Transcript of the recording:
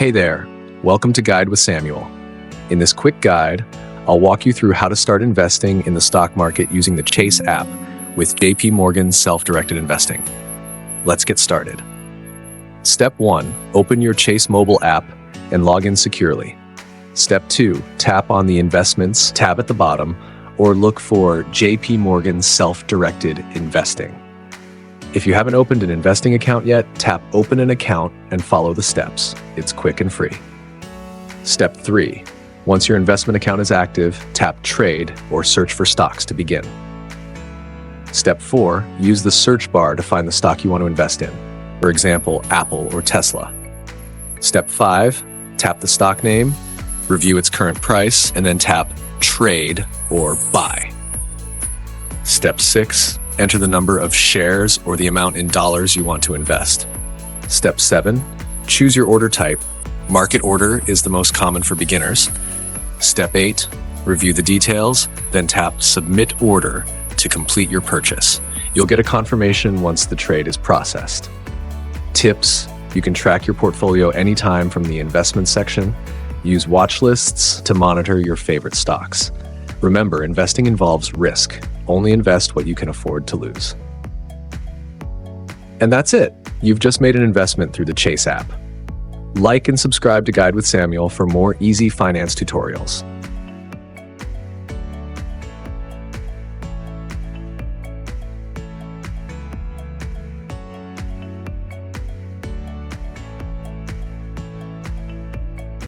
Hey there, welcome to Guide with Samuel. In this quick guide, I'll walk you through how to start investing in the stock market using the Chase app with JP Morgan's self-directed investing. Let's get started. Step 1, open your Chase mobile app and log in securely. Step 2, tap on the Investments tab at the bottom or look for JP Morgan's self-directed investing. If you haven't opened an investing account yet, tap Open an Account and follow the steps. It's quick and free. Step 3. Once your investment account is active, tap Trade or search for stocks to begin. Step 4. Use the search bar to find the stock you want to invest in, for example, Apple or Tesla. Step 5. Tap the stock name, review its current price, and then tap Trade or Buy. Step 6. Enter the number of shares or the amount in dollars you want to invest. Step 7. Choose your order type. Market order is the most common for beginners. Step 8. Review the details, then tap Submit Order to complete your purchase. You'll get a confirmation once the trade is processed. Tips: you can track your portfolio anytime from the investment section. Use watch lists to monitor your favorite stocks. Remember, investing involves risk. Only invest what you can afford to lose. And that's it. You've just made an investment through the Chase app. Like and subscribe to Guide with Samuel for more easy finance tutorials.